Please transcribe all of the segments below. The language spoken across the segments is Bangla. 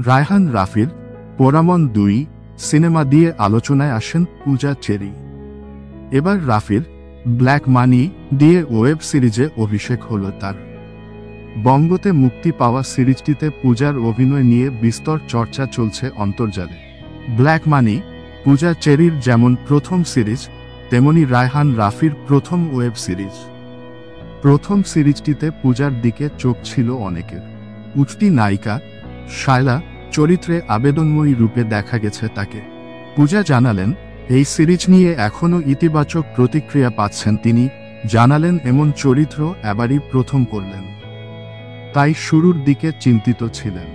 রায়হান রাফির পোরামন 2 সিনেমা দিয়ে আলোচনায় আসেন পূজা চেরি। এবার রাফির ব্ল্যাক মানি দিয়ে ওয়েব সিরিজে অভিষেক হল তার। বঙ্গতে মুক্তি পাওয়া সিরিজটিতে পূজার অভিনয় নিয়ে বিস্তর চর্চা চলছে অন্তর্জালে। ব্ল্যাক মানি পূজা চেরির যেমন প্রথম সিরিজ, তেমনি রায়হান রাফির প্রথম ওয়েব সিরিজ। প্রথম সিরিজটিতে পূজার দিকে চোখ ছিল অনেকের। উঠতি নায়িকা শায়লা চরিত্রে আবেদনময়ী রূপে দেখা গেছে তাকে। পূজা জানালেন, এই সিরিজ নিয়ে এখনও ইতিবাচক প্রতিক্রিয়া পাচ্ছেন তিনি। জানালেন এমন চরিত্র এবারই প্রথম করলেন, তাই শুরুর দিকে চিন্তিত ছিলেন,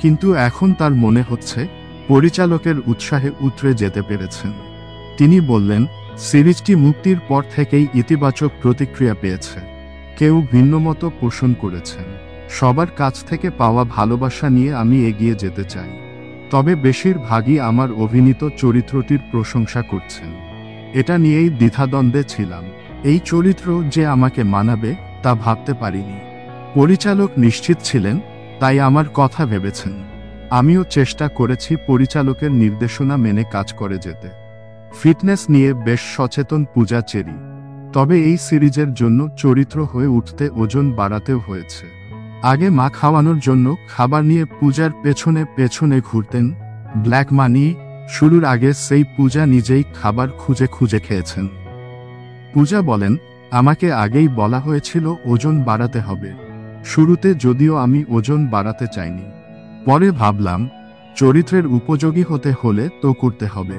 কিন্তু এখন তার মনে হচ্ছে পরিচালকের উৎসাহে উতরে যেতে পেরেছেন। তিনি বললেন, সিরিজটি মুক্তির পর থেকেই ইতিবাচক প্রতিক্রিয়া পেয়েছে। কেউ ভিন্নমত পোষণ করেছেন। সবার কাছ থেকে পাওয়া ভালোবাসা নিয়ে আমি এগিয়ে যেতে চাই, তবে বেশিরভাগই আমার অভিনীত চরিত্রটির প্রশংসা করছেন। এটা নিয়েই দ্বিধাদ্বন্দ্বে ছিলাম। এই চরিত্র যে আমাকে মানাবে তা ভাবতে পারিনি। পরিচালক নিশ্চিত ছিলেন, তাই আমার কথা ভেবেছেন। আমিও চেষ্টা করেছি পরিচালকের নির্দেশনা মেনে কাজ করে যেতে। ফিটনেস নিয়ে বেশ সচেতন পূজা চেরি, তবে এই সিরিজের জন্য চরিত্র হয়ে উঠতে ওজন বাড়াতেও হয়েছে। আগে মা খাওয়ানোর জন্য খাবার নিয়ে পূজার পেছনে পেছনে ঘুরতেন। ব্ল্যাক মানি শুরুর আগে সেই পূজা নিজেই খাবার খুঁজে খুঁজে খেয়েছেন। পূজা বলেন, আমাকে আগেই বলা হয়েছিল ওজন বাড়াতে হবে। শুরুতে যদিও আমি ওজন বাড়াতে চাইনি, পরে ভাবলাম চরিত্রের উপযোগী হতে হলে তো করতে হবে।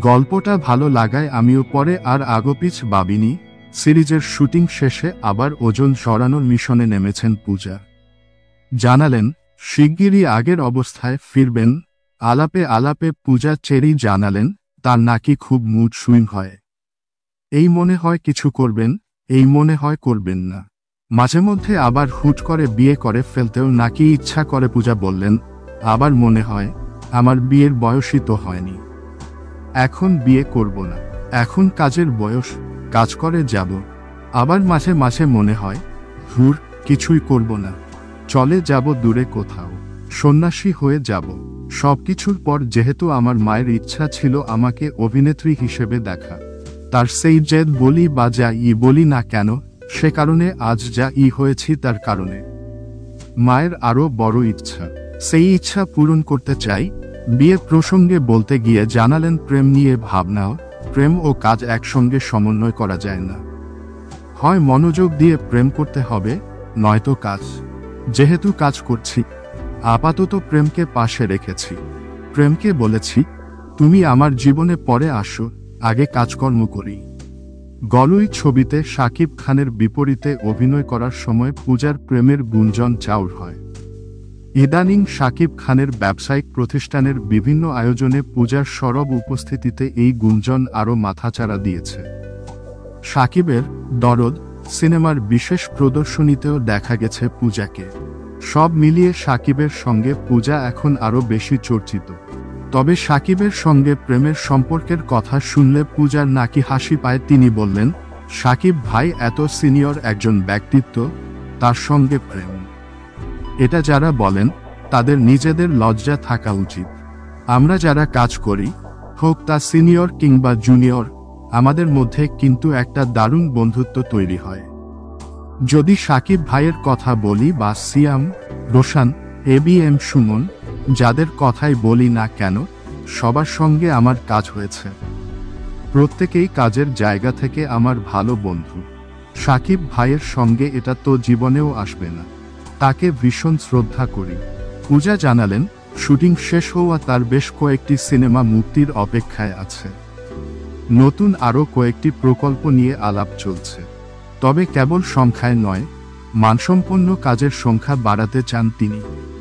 গল্পটা ভালো লাগায় আমিও পরে আর আগোপিছ ভাবিনি। সিরিজের শুটিং শেষে আবার ওজন সরানোর মিশনে নেমেছেন পূজা। জানালেন, শিগগিরই আগের অবস্থায় ফিরবেন। আলাপে আলাপে পূজা চেরি জানালেন, তার নাকি খুব মুড সুইং হয়। এই মনে হয় কিছু করবেন, এই মনে হয় করবেন না। মাঝে মধ্যে আবার হুট করে বিয়ে করে ফেলতেও নাকি ইচ্ছা করে। পূজা বললেন, আবার মনে হয় আমার বিয়ের বয়সই তো হয়নি, এখন বিয়ে করব না, এখন কাজের বয়স, কাজ করে যাব। আবার মাঝে মাঝে মনে হয় ধুর, কিছুই করব না, চলে যাব দূরে কোথাও, সন্ন্যাসী হয়ে যাব। সবকিছুর পর যেহেতু আমার মায়ের ইচ্ছা ছিল আমাকে অভিনেত্রী হিসেবে দেখা, তার সেই জেদ বলি বা যা বলি না কেন, সে কারণে আজ যা হয়েছি তার কারণে। মায়ের আরও বড় ইচ্ছা, সেই ইচ্ছা পূরণ করতে চাই। বিয়ে প্রসঙ্গে বলতে গিয়ে জানালেন, প্রেম নিয়ে ভাবনাও, প্রেম ও কাজ একসঙ্গে সমন্বয় করা যায় না। হয় মনোযোগ দিয়ে প্রেম করতে হবে, নয়তো কাজ। যেহেতু কাজ করছি, আপাতত প্রেমকে পাশে রেখেছি। প্রেমকে বলেছি, তুমি আমার জীবনে পরে আসো, আগে কাজকর্ম করি। গলুই ছবিতে শাকিব খানের বিপরীতে অভিনয় করার সময় পূজার প্রেমের গুঞ্জন চাউর হয়। ইদানিং শাকিব খানের ব্যবসায়িক প্রতিষ্ঠানের বিভিন্ন আয়োজনে পূজার সরব উপস্থিতিতে এই গুঞ্জন আরও মাথাচাড়া দিয়েছে। শাকিবের দরদ সিনেমার বিশেষ প্রদর্শনীতেও দেখা গেছে পূজাকে। সব মিলিয়ে শাকিবের সঙ্গে পূজা এখন আরও বেশি চর্চিত। তবে শাকিবের সঙ্গে প্রেমের সম্পর্কের কথা শুনলে পূজার নাকি হাসি পায়। তিনি বললেন, শাকিব ভাই এত সিনিয়র একজন ব্যক্তিত্ব, তার সঙ্গে প্রেম, এটা যারা বলেন তাদের নিজেদের লজ্জা থাকা উচিত। আমরা যারা কাজ করি, হোক তা সিনিয়র কিংবা জুনিয়র, আমাদের মধ্যে কিন্তু একটা দারুণ বন্ধুত্ব তৈরি হয়। যদি শাকিব ভাইয়ের কথা বলি বা সিয়াম, রোশান, ABM সুমন, যাদের কথাই বলি না কেন, সবার সঙ্গে আমার কাজ হয়েছে। প্রত্যেকেই কাজের জায়গা থেকে আমার ভালো বন্ধু। শাকিব ভাইয়ের সঙ্গে এটা তো জীবনেও আসবে না, তাকে ভীষণ শ্রদ্ধা করি। পূজা জানালেন, শুটিং শেষ হওয়া তার বেশ কয়েকটি সিনেমা মুক্তির অপেক্ষায় আছে। নতুন আরও কয়েকটি প্রকল্প নিয়ে আলাপ চলছে। তবে কেবল সংখ্যায় নয়, মানসম্পন্ন কাজের সংখ্যা বাড়াতে চান তিনি।